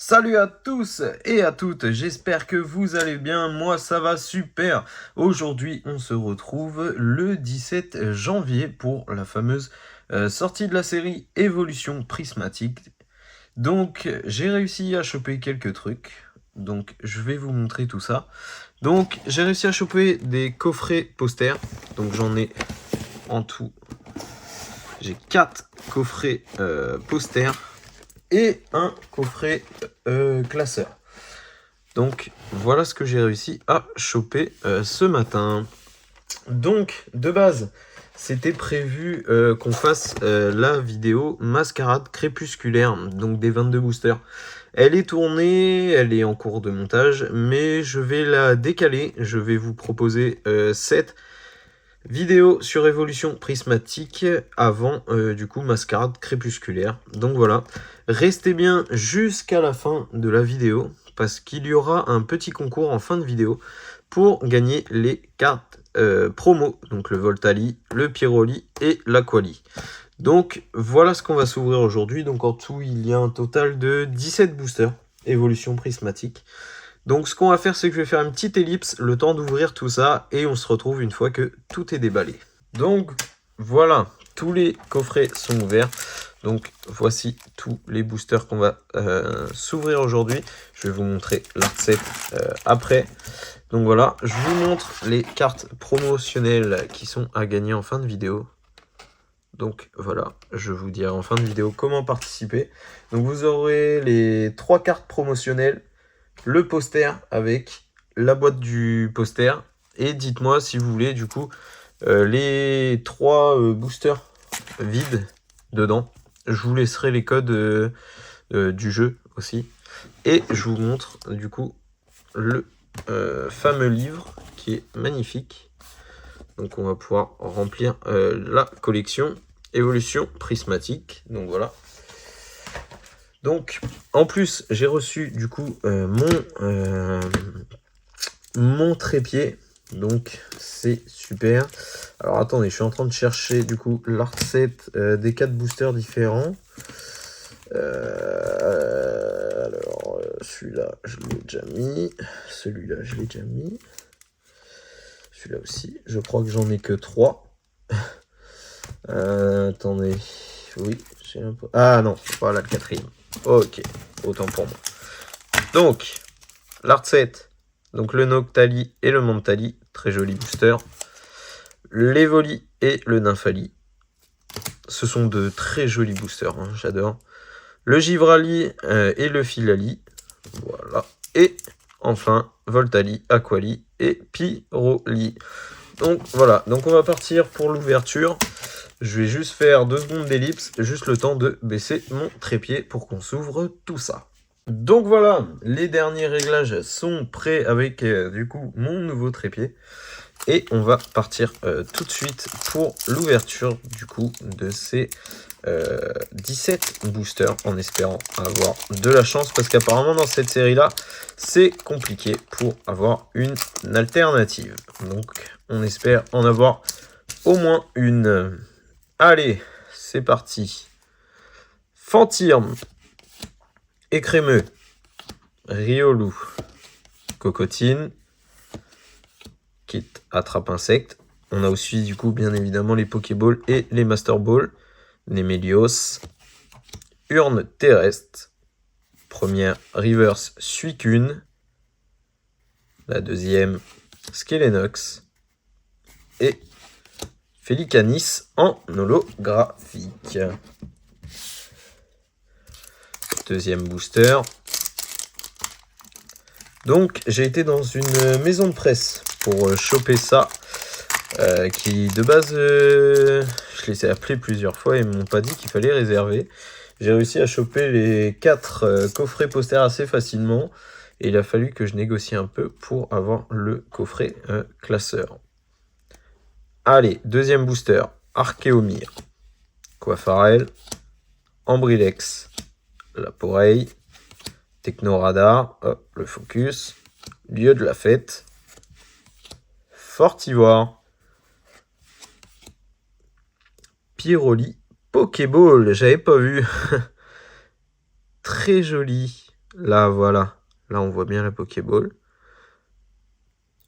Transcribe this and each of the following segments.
Salut à tous et à toutes, j'espère que vous allez bien, moi ça va super. Aujourd'hui on se retrouve le 17 janvier pour la fameuse sortie de la série Évolution Prismatique. Donc j'ai réussi à choper quelques trucs, donc je vais vous montrer tout ça. Donc j'ai réussi à choper des coffrets posters, donc j'en ai en tout, j'ai 4 coffrets posters et un coffret classeur. Donc voilà ce que j'ai réussi à choper ce matin. Donc de base, c'était prévu qu'on fasse la vidéo Mascarade Crépusculaire, donc des 22 boosters. Elle est tournée, elle est en cours de montage, mais je vais la décaler. Je vais vous proposer cette vidéo sur Évolution Prismatique avant du coup Mascarade Crépusculaire. Donc voilà, restez bien jusqu'à la fin de la vidéo parce qu'il y aura un petit concours en fin de vidéo pour gagner les cartes promo, donc le Voltali, le Pyroli et l'Aquali. Donc voilà ce qu'on va s'ouvrir aujourd'hui. Donc en tout, il y a un total de 17 boosters Évolution Prismatique. Donc ce qu'on va faire, c'est que je vais faire une petite ellipse, le temps d'ouvrir tout ça, et on se retrouve une fois que tout est déballé. Donc voilà, tous les coffrets sont ouverts. Donc voici tous les boosters qu'on va s'ouvrir aujourd'hui. Je vais vous montrer l'art set après. Donc voilà, je vous montre les cartes promotionnelles qui sont à gagner en fin de vidéo. Donc voilà, je vous dirai en fin de vidéo comment participer. Donc vous aurez les 3 cartes promotionnelles, le poster avec la boîte du poster, et dites-moi si vous voulez du coup les 3 boosters vides dedans. Je vous laisserai les codes du jeu aussi, et je vous montre du coup le fameux livre qui est magnifique. Donc on va pouvoir remplir la collection Évolution Prismatique. Donc voilà. Donc en plus j'ai reçu du coup mon trépied. Donc c'est super. Alors attendez, je suis en train de chercher du coup l'art set des 4 boosters différents. Alors celui-là je l'ai déjà mis. Celui-là je l'ai déjà mis. Celui-là aussi. Je crois que j'en ai que 3. Attendez. Oui, j'ai un peu. Ah non, voilà le 4e. Ok, autant pour moi. Donc, l'art set. Donc le Noctali et le Mantali. Très joli booster. L'Evoli et le Nymphali. Ce sont de très jolis boosters, hein, j'adore. Le Givrali et le Filali. Voilà. Et enfin, Voltali, Aquali et Pyroli. Donc voilà, donc on va partir pour l'ouverture. Je vais juste faire 2 secondes d'ellipse, juste le temps de baisser mon trépied pour qu'on s'ouvre tout ça. Donc voilà, les derniers réglages sont prêts avec du coup mon nouveau trépied. Et on va partir tout de suite pour l'ouverture du coup de ces 17 boosters, en espérant avoir de la chance, parce qu'apparemment dans cette série là c'est compliqué pour avoir une alternative. Donc on espère en avoir au moins une. Allez, c'est parti. Fantirme, Écrémeux, Riolu, Cocotine, Kit attrape insecte. On a aussi du coup bien évidemment les Pokéballs et les Master Balls. Némélios, Urne terrestre. Première reverse Suicune. La deuxième Skelenox. Et Félicanis en holographique. Deuxième booster. Donc j'ai été dans une maison de presse pour choper ça. Qui de base, je les ai appelés plusieurs fois et ils m'ont pas dit qu'il fallait réserver. J'ai réussi à choper les 4 coffrets posters assez facilement. Et il a fallu que je négocie un peu pour avoir le coffret classeur. Allez, deuxième booster. Archéomir, Coiffarel, Ambrilex, Laporeille, Technoradar, hop, le focus, Lieu de la fête, Fortivoire, Pyroli, Pokéball, j'avais pas vu. Très joli. Là, voilà. Là, on voit bien la Pokéball.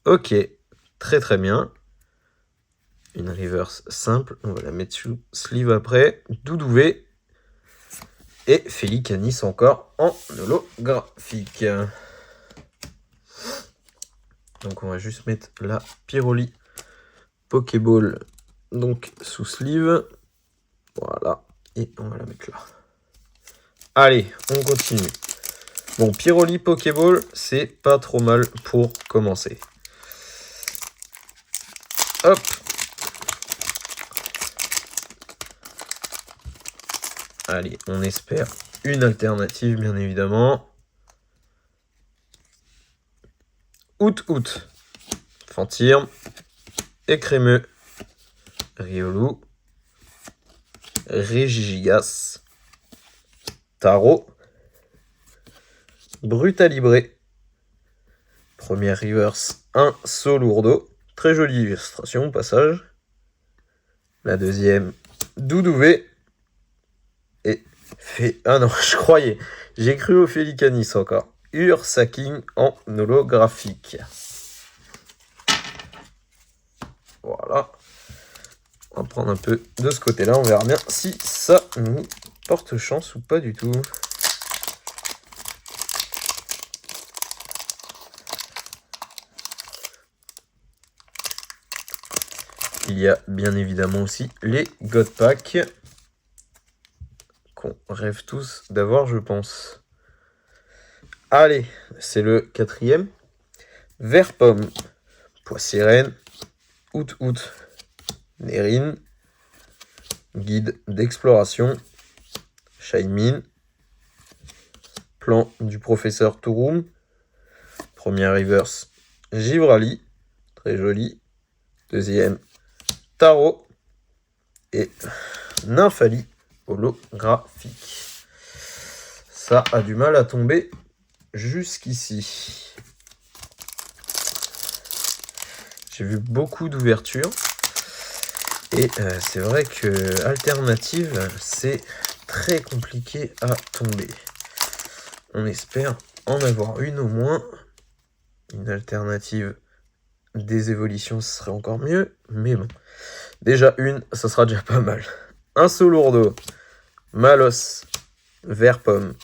Ok, très très bien. Une reverse simple, on va la mettre sous sleeve après. Doudouvé. Et Félicanis encore en holographique. Donc on va juste mettre la Pyroli Pokéball donc sous sleeve. Voilà. Et on va la mettre là. Allez, on continue. Bon, Pyroli Pokéball, c'est pas trop mal pour commencer. Hop. Allez, on espère une alternative, bien évidemment. Out. Fantirme. Écrémeux. Riolu. Régigigas. Taro. Brutalibré. Première reverse, un Solourdo. Très jolie illustration au passage. La deuxième, Doudouvé. Et fait... Ah non, je croyais. J'ai cru au Félicanis encore. Ursaking en holographique. Voilà. On va prendre un peu de ce côté-là. On verra bien si ça nous porte chance ou pas du tout. Il y a bien évidemment aussi les God Pack qu'on rêve tous d'avoir, je pense. Allez, c'est le quatrième. Vert pomme, Poissirène, Out, Nérine, Guide d'exploration, Shaymin, Plan du professeur Touroum, première reverse, Givrali, très joli, deuxième, Taro, et Nymphali holographique. Ça a du mal à tomber jusqu'ici. J'ai vu beaucoup d'ouvertures. Et c'est vrai que alternative, c'est très compliqué à tomber. On espère en avoir une au moins. Une alternative des évolutions, ce serait encore mieux. Mais bon, déjà une, ça sera déjà pas mal. Un Solourdo, Malos, Vert pomme,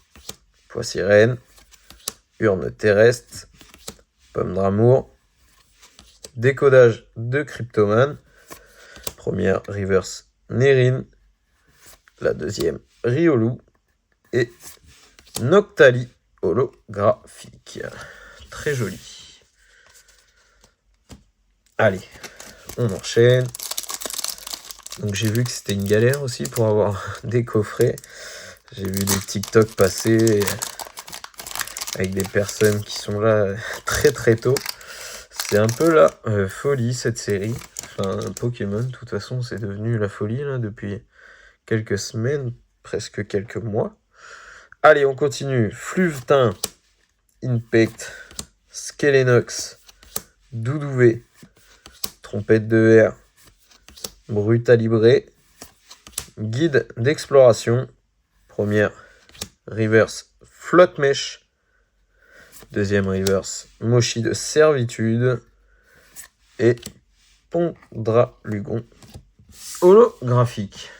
Poissirène, Urne terrestre, Pomme d'amour, décodage de Cryptoman, première reverse Nérine, la deuxième Riolu et Noctali holographique. Très joli. Allez, on enchaîne. Donc j'ai vu que c'était une galère aussi pour avoir des coffrets. J'ai vu des TikTok passer avec des personnes qui sont là très très tôt. C'est un peu la folie cette série. Enfin, Pokémon, de toute façon, c'est devenu la folie là depuis quelques semaines, presque quelques mois. Allez, on continue. Fluvetin, Impact, Skelenox, Doudouvé, Trompette de verre, Brutalibré, Guide d'exploration, première reverse Flotte-Mèche, deuxième reverse Mochi de servitude et Pondralugon holographique.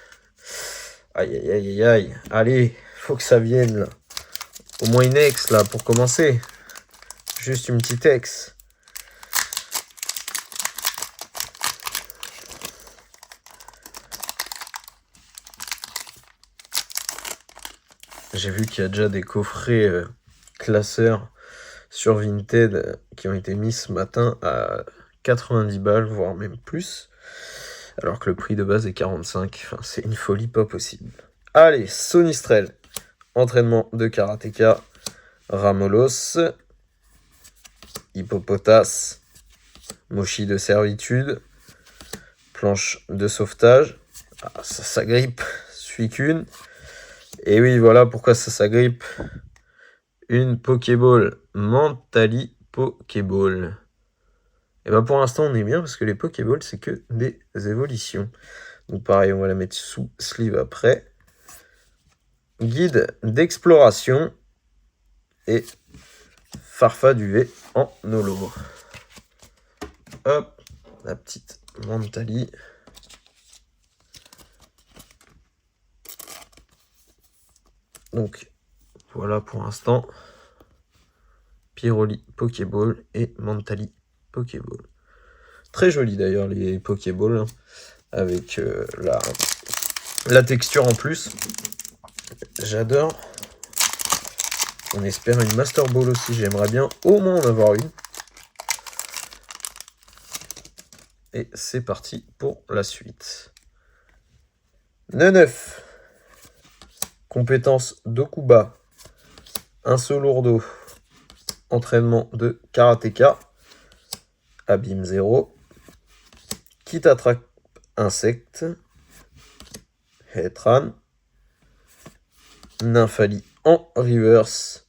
Aïe. Allez, faut que ça vienne là. Au moins une ex là pour commencer. Juste une petite ex. J'ai vu qu'il y a déjà des coffrets classeurs sur Vinted qui ont été mis ce matin à 90 balles, voire même plus. Alors que le prix de base est 45. Enfin, c'est une folie pas possible. Allez, Sonistrel. Entraînement de karatéka. Ramolos. Hippopotas. Mochi de servitude. Planche de sauvetage. Ah, ça s'agrippe. Suicune. Et oui, voilà pourquoi ça s'agrippe. Une Pokéball. Mentali Pokéball. Et bah pour l'instant on est bien parce que les Pokéballs c'est que des évolutions. Donc pareil, on va la mettre sous sleeve après. Guide d'exploration. et Farfaduvé en holo. Hop, la petite Mantali. Donc, voilà pour l'instant. Pyroli Pokéball et Mantali Pokéball. Très joli d'ailleurs les Pokéballs, hein, avec la texture en plus. J'adore. On espère une Master Ball aussi, j'aimerais bien au moins en avoir une. Et c'est parti pour la suite. 9. Compétence d'Okuba. Un seul lourdeau. Entraînement de karatéka. Abîme 0. Qui t'attrape insecte. Hetran. Nymphali en reverse.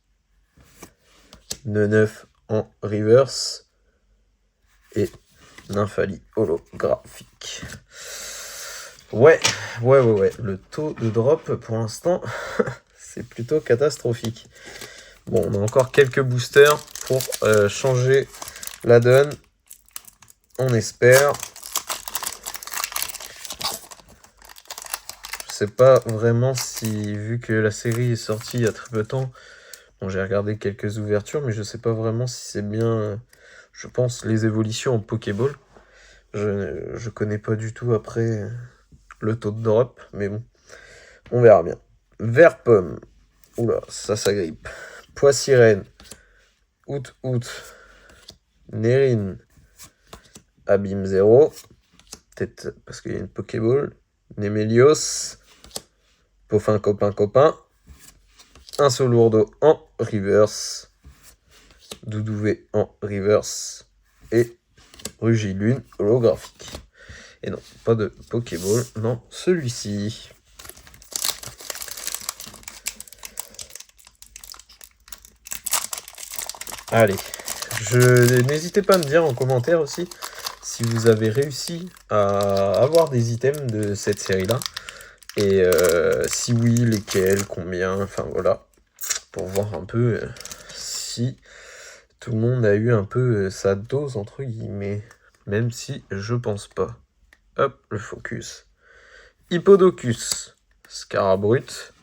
9 en reverse. Et Nymphali holographique. Ouais. Le taux de drop pour l'instant, c'est plutôt catastrophique. Bon, on a encore quelques boosters pour changer la donne. On espère. Je sais pas vraiment si, vu que la série est sortie il y a très peu de temps, bon, j'ai regardé quelques ouvertures, mais je sais pas vraiment si c'est bien, je pense, les évolutions en Pokéball. Je connais pas du tout après le taux de drop, mais bon, on verra bien. Vert pomme. Oula, ça s'agrippe. Pois sirène. Out. Nérine. Abîme 0. Peut-être parce qu'il y a une Pokéball. Némélios. Poffin copain. Un seul lourdeau en reverse. Doudouvé en reverse. Et Rugilune holographique. Et non, pas de Pokéball dans celui-ci. Allez, n'hésitez pas à me dire en commentaire aussi si vous avez réussi à avoir des items de cette série-là. Et si oui, lesquels, combien, enfin voilà. Pour voir un peu si tout le monde a eu un peu sa dose, entre guillemets. Même si je pense pas. Hop, le focus. Hippodocus, Scarabrut,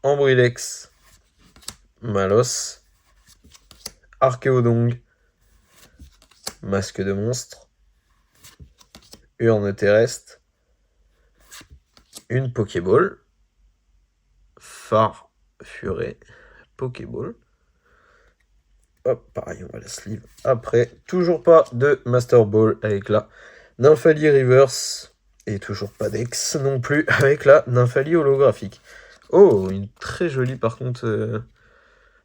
Ambrilex, Malos, Archéodong, Masque de monstre, Urne terrestre, une Pokéball, Farfuré Pokéball. Hop, pareil, on va la sleeve après. Toujours pas de Master Ball avec la Nymphali Reverse. Et toujours pas d'Ex non plus avec la Nymphali holographique. Oh, une très jolie par contre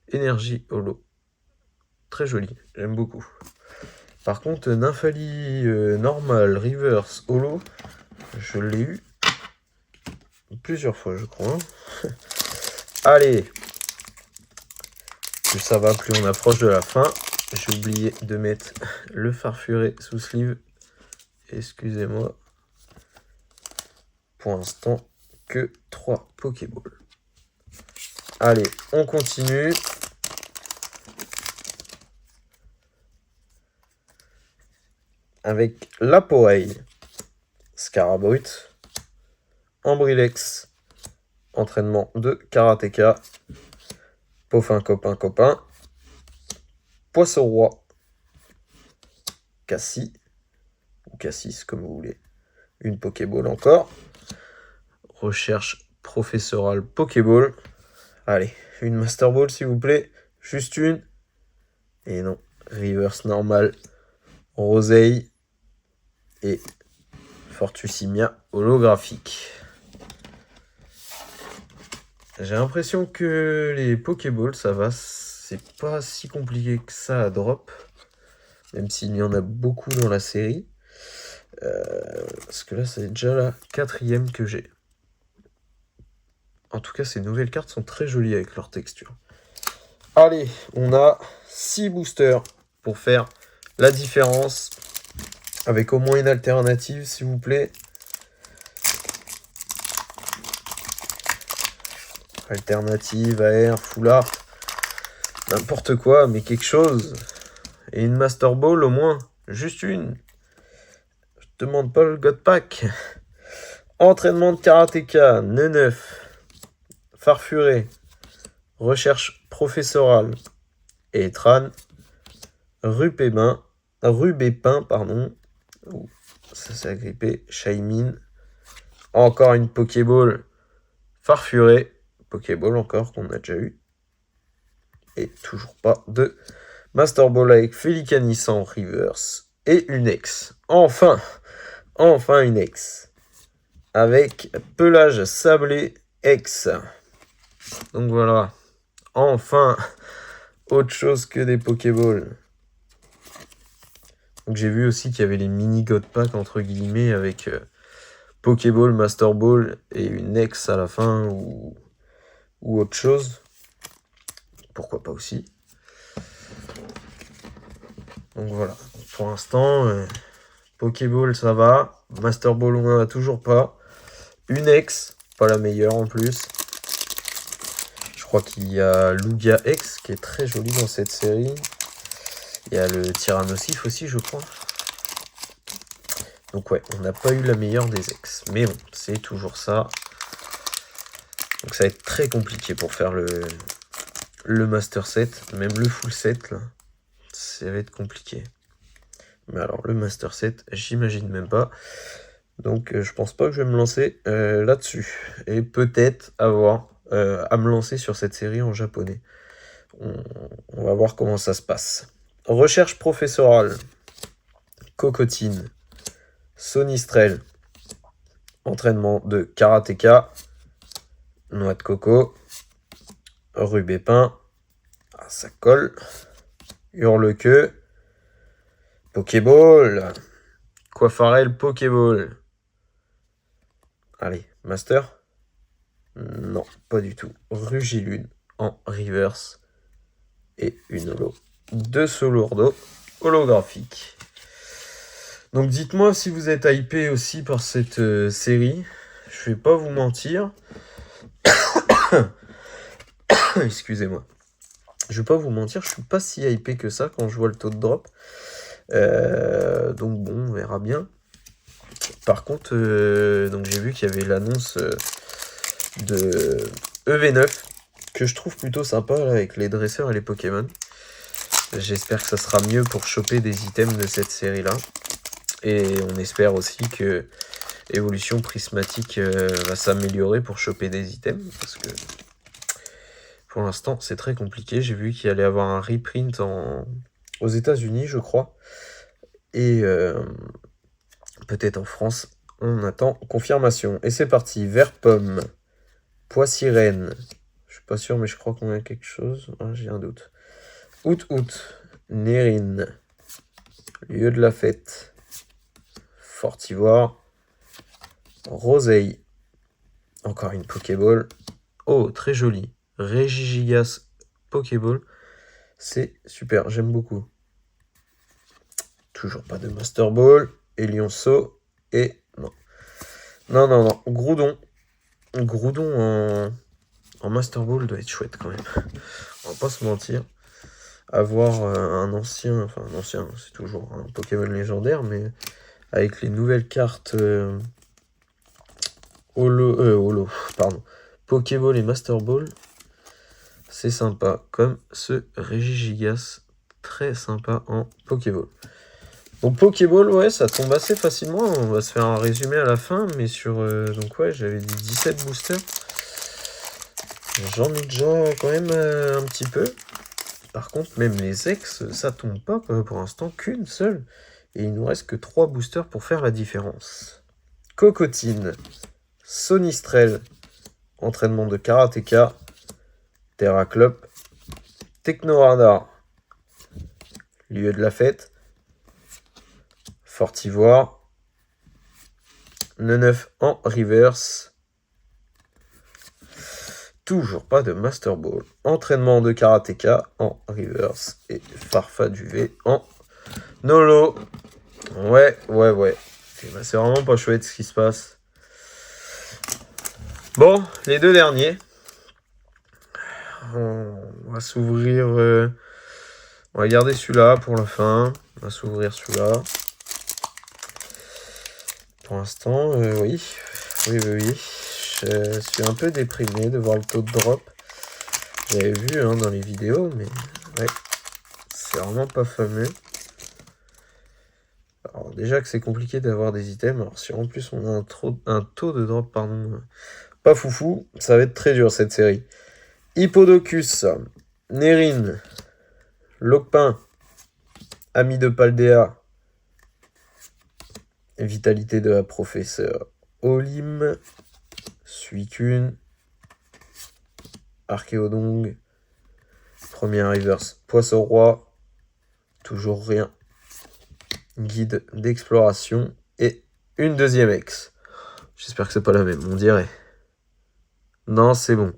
énergie holo. Très jolie, j'aime beaucoup. Par contre, Nymphali normal, reverse, holo, je l'ai eu plusieurs fois, je crois. Allez. Plus ça va, plus on approche de la fin. J'ai oublié de mettre le Farfuré sous sleeve. Excusez-moi. Pour l'instant, que 3 Pokéballs. Allez, on continue. Avec la Poreille, Scarabrut, Ambrilex, entraînement de karatéka, Poffin copain, Poisson roi, Cassie, ou Cassis comme vous voulez, une Pokéball encore, recherche professorale Pokéball, allez, une Master Ball s'il vous plaît, juste une, et non, reverse normal, Roseille, et Fortusimia holographique. J'ai l'impression que les Pokéballs, ça va, c'est pas si compliqué que ça à drop, même s'il y en a beaucoup dans la série. Parce que là, c'est déjà la 4e que j'ai. En tout cas, ces nouvelles cartes sont très jolies avec leur texture. Allez, on a 6 boosters pour faire la différence. Avec au moins une alternative, s'il vous plaît. Alternative, AR, full art. N'importe quoi, mais quelque chose. Et une Master Ball au moins. Juste une. Je te demande pas le God Pack. Entraînement de karatéka, neuf. Farfuré. Recherche professorale. Et Tran. Rubépin, pardon. Ouh, ça s'est agrippé. Shaymin. Encore une Pokéball. Farfuré. Pokéball encore qu'on a déjà eu. Et toujours pas de Master Ball avec Félicanis en reverse. Et une ex. Enfin une ex. Avec pelage sablé ex. Donc voilà. Enfin autre chose que des Pokéballs. Donc j'ai vu aussi qu'il y avait les mini God Pack entre guillemets avec Pokéball, Master Ball et une ex à la fin ou autre chose. Pourquoi pas aussi. Donc voilà. Pour l'instant, Pokéball ça va. Master Ball on n'en a toujours pas. Une ex, pas la meilleure en plus. Je crois qu'il y a Lugia X qui est très joli dans cette série. Il y a le Tyrannosif aussi, je crois. Donc ouais, on n'a pas eu la meilleure des ex. Mais bon, c'est toujours ça. Donc ça va être très compliqué pour faire le Master Set. Même le Full Set, là. Ça va être compliqué. Mais alors, le Master Set, j'imagine même pas. Donc je pense pas que je vais me lancer là-dessus. Et peut-être avoir à me lancer sur cette série en japonais. On va voir comment ça se passe. Recherche professorale. Cocotine. Sonistrel. Entraînement de karatéka. Noix de coco. Rubépin. Ah, ça colle. Hurle-queue. Pokéball. Coiffarel Pokéball. Allez, Master. Non, pas du tout. Rugilune en reverse. Et une holo. Deux Solourdo holographiques. Donc dites-moi si vous êtes hypé aussi par cette série. Je vais pas vous mentir. Excusez-moi. Je vais pas vous mentir, je suis pas si hypé que ça quand je vois le taux de drop. Donc bon, on verra bien. Par contre, donc j'ai vu qu'il y avait l'annonce de EV9 que je trouve plutôt sympa là, avec les dresseurs et les Pokémon. J'espère que ça sera mieux pour choper des items de cette série là. Et on espère aussi que Évolution Prismatique va s'améliorer pour choper des items. Parce que pour l'instant c'est très compliqué. J'ai vu qu'il allait avoir un reprint aux États-Unis, je crois. Et peut-être en France. On attend confirmation. Et c'est parti. Vert pomme. Pois sirène. Je suis pas sûr, mais je crois qu'on a quelque chose. Ah, j'ai un doute. Out. Nérine. Lieu de la fête. Fortivoire. Roseille. Encore une Pokéball. Oh, très joli. Regigigas Pokéball. C'est super, j'aime beaucoup. Toujours pas de Master Ball. Et Lionceau. Et non. Groudon. Groudon en Master Ball doit être chouette quand même. On va pas se mentir. Avoir un ancien, c'est toujours un Pokémon légendaire, mais avec les nouvelles cartes Pokéball et Master Ball, c'est sympa. Comme ce Regigigas, très sympa en Pokéball. Donc Pokéball, ouais, ça tombe assez facilement. On va se faire un résumé à la fin, mais sur... donc ouais, j'avais dit 17 boosters. J'en ai déjà quand même un petit peu. Par contre, même les ex, ça tombe pas pour l'instant qu'une seule. Et il nous reste que 3 boosters pour faire la différence. Cocotine. Sonistrel. Entraînement de karatéka. Terraclop. Technoradar. Lieu de la fête. Fortivoire. Neuf en reverse. Toujours pas de Master Ball. Entraînement de karatéka en reverse. Et Farfaduvé en holo. Ouais. C'est vraiment pas chouette ce qui se passe. Bon, les deux derniers. On va s'ouvrir... On va garder celui-là pour la fin. On va s'ouvrir celui-là. Pour l'instant, oui. Oui. Je suis un peu déprimé de voir le taux de drop. J'avais vu hein, dans les vidéos, mais ouais, c'est vraiment pas fameux. Alors déjà que c'est compliqué d'avoir des items, alors si en plus on a un taux de drop, pardon, pas foufou, ça va être très dur cette série. Hippodocus, Nérine, Lopin, Ami de Paldea, Vitalité de la Professeure, Olim, Suicune, Archéodong, Première Reverse, Poisson Roi, toujours rien. Guide d'exploration et une deuxième ex. J'espère que c'est pas la même, on dirait. Non, c'est bon.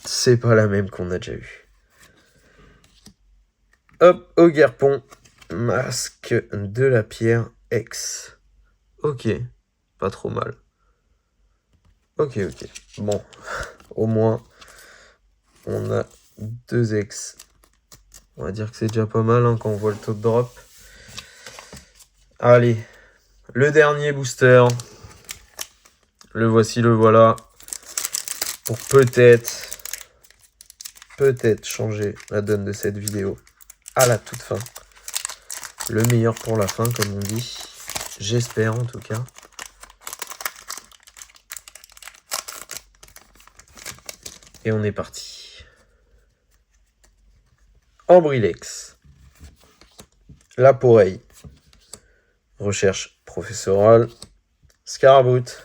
C'est pas la même qu'on a déjà eu. Hop, Ogerpon, masque de la pierre ex. Ok, pas trop mal. Ok. Bon, au moins, on a 2 ex. On va dire que c'est déjà pas mal hein, quand on voit le taux de drop. Allez, le dernier booster. Le voici, le voilà. Pour peut-être changer la donne de cette vidéo à la toute fin. Le meilleur pour la fin, comme on dit. J'espère en tout cas. Et on est parti. Ambrilex. Laporeille. Recherche professorale. Scarabout.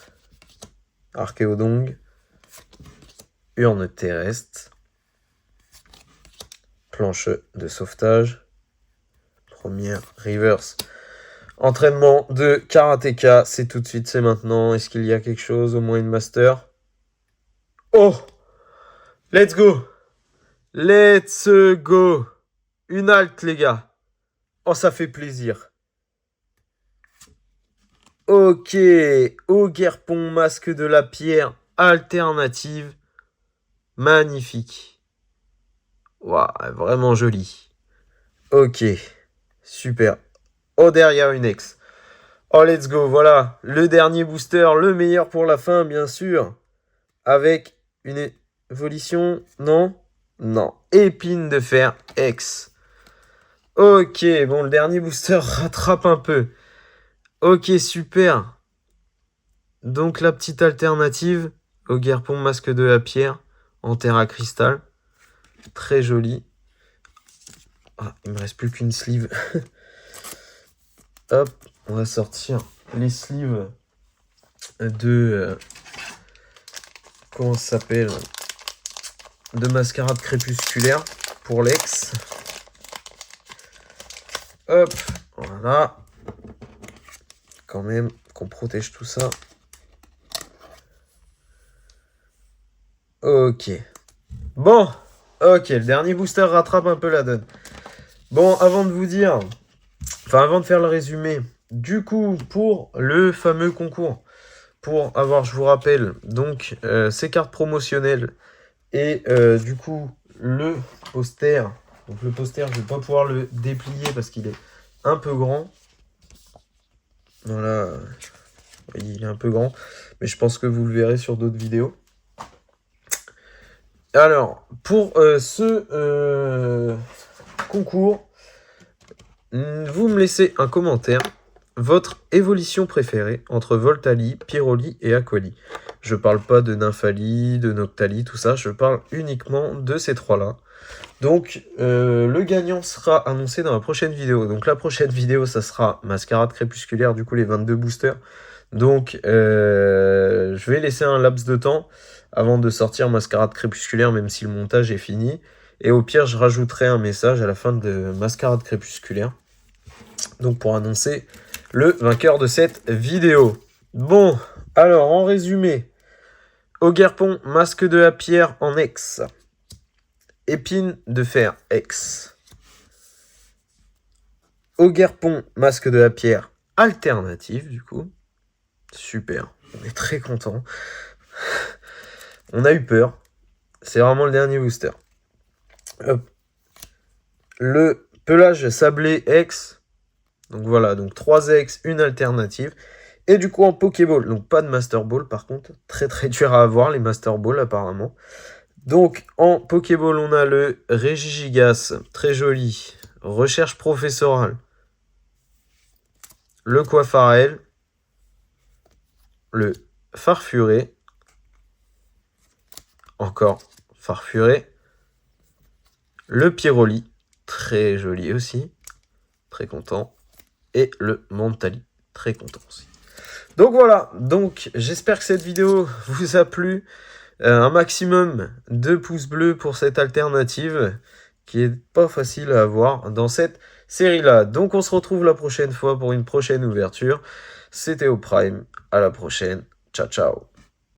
Archéodong. Urne terrestre. Planche de sauvetage. Première reverse. Entraînement de karatéka. C'est tout de suite, c'est maintenant. Est-ce qu'il y a quelque chose? Au moins une master. Oh! Let's go! Let's go! Une halte, les gars. Oh, ça fait plaisir. Ok. Ogerpon, masque de la pierre. Alternative. Magnifique. Waouh, vraiment joli. Ok. Super. Oh, derrière une ex. Oh, let's go. Voilà. Le dernier booster. Le meilleur pour la fin, bien sûr. Avec une évolution. Non? Non. Épine de fer ex. Ok. Bon, le dernier booster rattrape un peu. Ok, super. Donc, la petite alternative. Ogerpon, masque de la pierre. En terre à cristal. Très joli. Ah, il me reste plus qu'une sleeve. Hop, on va sortir les sleeves de... comment ça s'appelle? De mascarade crépusculaire pour l'ex. Hop, voilà. Quand même qu'on protège tout ça. Ok. Bon, ok, le dernier booster rattrape un peu la donne. Bon, avant de vous dire... Enfin, avant de faire le résumé, du coup, pour le fameux concours, pour avoir, je vous rappelle, donc, ces cartes promotionnelles et du coup, le poster. Donc, le poster, je ne vais pas pouvoir le déplier parce qu'il est un peu grand. Voilà, il est un peu grand, mais je pense que vous le verrez sur d'autres vidéos. Alors, pour ce concours, vous me laissez un commentaire, votre évolution préférée entre Voltali, Pyroli et Aquali. Je parle pas de Nymphali, de Noctali, tout ça, je parle uniquement de ces trois-là. Donc, le gagnant sera annoncé dans la prochaine vidéo. Donc, la prochaine vidéo, ça sera Mascarade Crépusculaire, du coup, les 22 boosters. Donc, je vais laisser un laps de temps avant de sortir Mascarade Crépusculaire, même si le montage est fini. Et au pire, je rajouterai un message à la fin de Mascarade Crépusculaire. Donc, pour annoncer le vainqueur de cette vidéo. Bon, alors, en résumé, Ogerpon, masque de la pierre en ex. Épine de fer ex. Ogerpon, masque de la pierre alternative, du coup. Super, on est très content. On a eu peur. C'est vraiment le dernier booster. Hop. Le pelage sablé X. Donc voilà, donc 3 X, une alternative. Et du coup en Pokéball, donc pas de Master Ball par contre. Très très dur à avoir les Master Ball apparemment. Donc en Pokéball on a le Regigigas, très joli. Recherche professorale. Le Coiffarel. Le Farfuré. Encore Farfuré. Le Pyroli, très joli aussi. Très content. Et le Mentali, très content aussi. Donc voilà, donc j'espère que cette vidéo vous a plu. Un maximum de pouces bleus pour cette alternative qui est pas facile à avoir dans cette série-là. Donc on se retrouve la prochaine fois pour une prochaine ouverture. C'était Au Prime, à la prochaine. Ciao ciao.